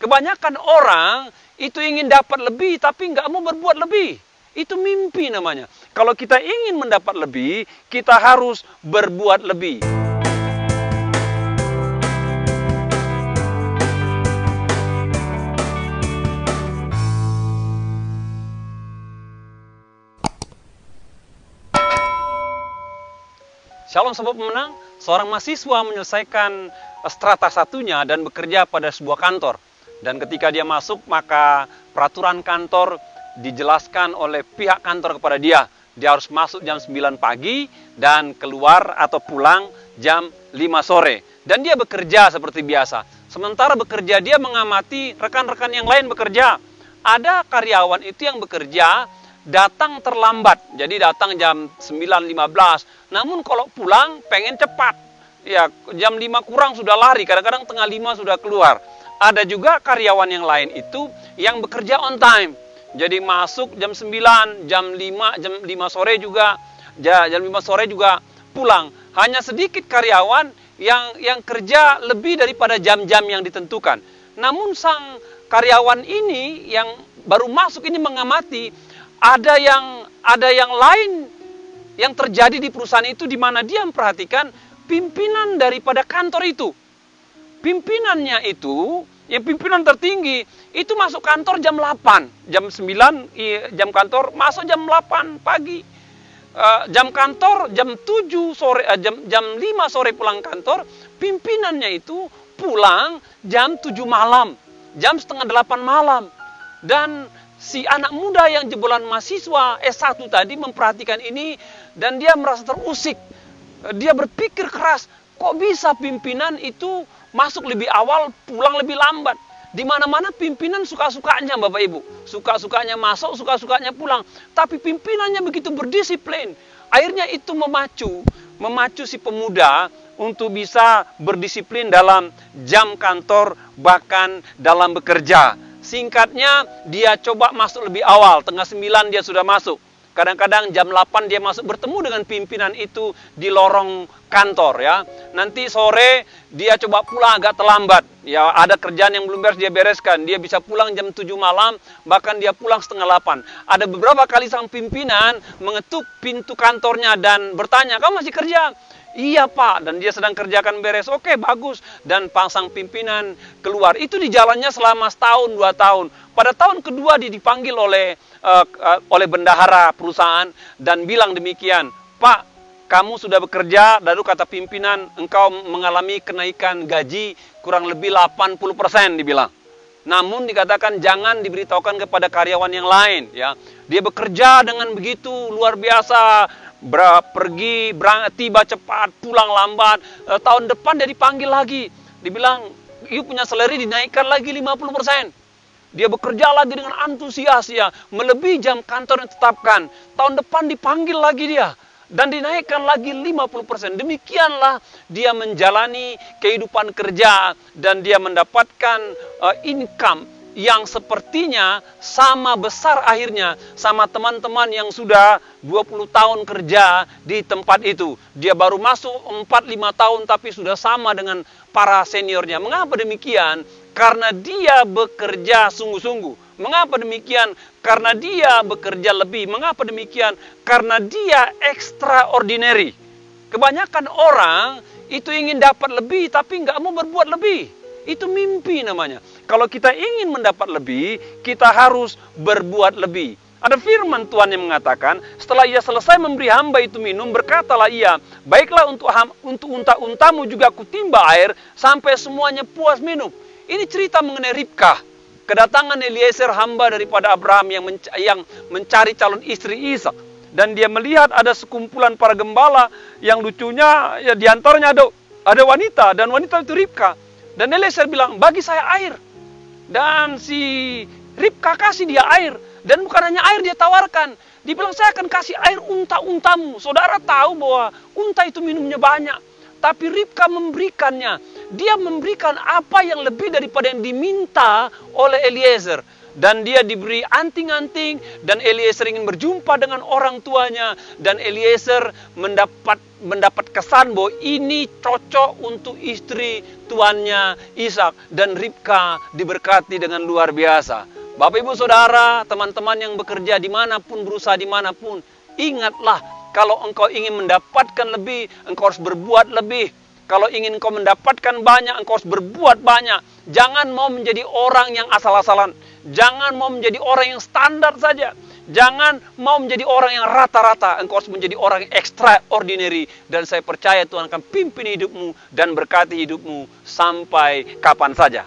Kebanyakan orang itu ingin dapat lebih tapi nggak mau berbuat lebih. Itu mimpi namanya. Kalau kita ingin mendapat lebih, kita harus berbuat lebih. Shalom Sobat Pemenang, seorang mahasiswa menyelesaikan strata satunya dan bekerja pada sebuah kantor. Dan ketika dia masuk, maka peraturan kantor dijelaskan oleh pihak kantor kepada dia. Dia harus masuk jam 9 pagi dan keluar atau pulang jam 5 sore. Dan dia bekerja seperti biasa. Sementara bekerja, dia mengamati rekan-rekan yang lain bekerja. Ada karyawan itu yang bekerja datang terlambat, jadi datang jam 9.15. Namun kalau pulang pengen cepat, ya jam 5 kurang sudah lari, kadang-kadang tengah 5 sudah keluar. Ada juga karyawan yang lain itu yang bekerja on time, jadi masuk jam 9, jam 5 sore juga, jam 5 sore juga pulang. Hanya sedikit karyawan yang kerja lebih daripada jam-jam yang ditentukan. Namun sang karyawan ini yang baru masuk ini mengamati ada yang lain yang terjadi di perusahaan itu, di mana dia memperhatikan pimpinan daripada kantor itu. Pimpinannya itu, yang pimpinan tertinggi, itu masuk kantor jam 8. Jam 9, jam kantor, masuk jam 8 pagi. Jam kantor, jam 7 sore, jam 5 sore pulang kantor. Pimpinannya itu pulang jam 7 malam, jam setengah 8 malam. Dan si anak muda yang jebolan mahasiswa S1 tadi memperhatikan ini dan dia merasa terusik. Dia berpikir keras, kok bisa pimpinan itu masuk lebih awal, pulang lebih lambat? Di mana-mana pimpinan suka-sukanya Bapak Ibu. Suka-sukanya masuk, suka-sukanya pulang. Tapi pimpinannya begitu berdisiplin. Akhirnya itu memacu si pemuda untuk bisa berdisiplin dalam jam kantor, bahkan dalam bekerja. Singkatnya, dia coba masuk lebih awal, tengah 9 dia sudah masuk. Kadang-kadang jam 8 dia masuk bertemu dengan pimpinan itu di lorong kantor ya. Nanti sore dia coba pulang agak terlambat. Ya, ada kerjaan yang belum beres dia bereskan. Dia bisa pulang jam 7 malam, bahkan dia pulang setengah 8. Ada beberapa kali sang pimpinan mengetuk pintu kantornya dan bertanya, "Kamu masih kerja?" "Iya Pak," dan dia sedang kerjakan beres. "Oke, bagus." Dan pasang pimpinan keluar. Itu di jalannya selama setahun, 2 tahun. Pada tahun kedua dia dipanggil oleh bendahara perusahaan dan bilang demikian, "Pak, kamu sudah bekerja," lalu kata pimpinan, "engkau mengalami kenaikan gaji kurang lebih 80%, dibilang. Namun dikatakan jangan diberitahukan kepada karyawan yang lain ya. Dia bekerja dengan begitu luar biasa. Tiba cepat, pulang lambat. Tahun depan dia dipanggil lagi. Dibilang, "You punya salary dinaikkan lagi 50%. Dia bekerja lagi dengan antusias ya, melebihi jam kantor yang ditetapkan. Tahun depan dipanggil lagi dia dan dinaikkan lagi 50%. Demikianlah dia menjalani kehidupan kerja dan dia mendapatkan income yang sepertinya sama besar akhirnya sama teman-teman yang sudah 20 tahun kerja di tempat itu. Dia baru masuk 4-5 tahun tapi sudah sama dengan para seniornya. Mengapa demikian? Karena dia bekerja sungguh-sungguh. Mengapa demikian? Karena dia bekerja lebih. Mengapa demikian? Karena dia extraordinary. Kebanyakan orang itu ingin dapat lebih tapi nggak mau berbuat lebih. Itu mimpi namanya. Kalau kita ingin mendapat lebih, kita harus berbuat lebih. Ada firman Tuhan yang mengatakan, setelah ia selesai memberi hamba itu minum, berkatalah ia, "Baiklah untuk unta-untamu juga kutimba air, sampai semuanya puas minum." Ini cerita mengenai Ribkah. Kedatangan Eliezer hamba daripada Abraham yang mencari calon istri Ishak. Dan dia melihat ada sekumpulan para gembala yang lucunya, ya diantaranya ada wanita, dan wanita itu Ribkah. Dan Eliezer bilang, "Bagi saya air." Dan si Ribkah kasih dia air. Dan bukan hanya air dia tawarkan. Dia bilang, "Saya akan kasih air unta-untamu." Saudara tahu bahwa unta itu minumnya banyak. Tapi Ribkah memberikannya. Dia memberikan apa yang lebih daripada yang diminta oleh Eliezer. dan dia diberi anting-anting, dan Eliezer ingin berjumpa dengan orang tuanya, dan Eliezer mendapat kesan bahwa ini cocok untuk istri tuannya Ishak, dan Ribka diberkati dengan luar biasa. Bapak Ibu Saudara, teman-teman yang bekerja dimanapun, berusaha dimanapun, ingatlah, kalau engkau ingin mendapatkan lebih, engkau harus berbuat lebih. Kalau ingin engkau mendapatkan banyak, engkau harus berbuat banyak. Jangan mau menjadi orang yang asal-asalan. Jangan mau menjadi orang yang standar saja. Jangan mau menjadi orang yang rata-rata. Engkau harus menjadi orang yang extraordinary. Dan saya percaya Tuhan akan pimpin hidupmu dan berkati hidupmu sampai kapan saja.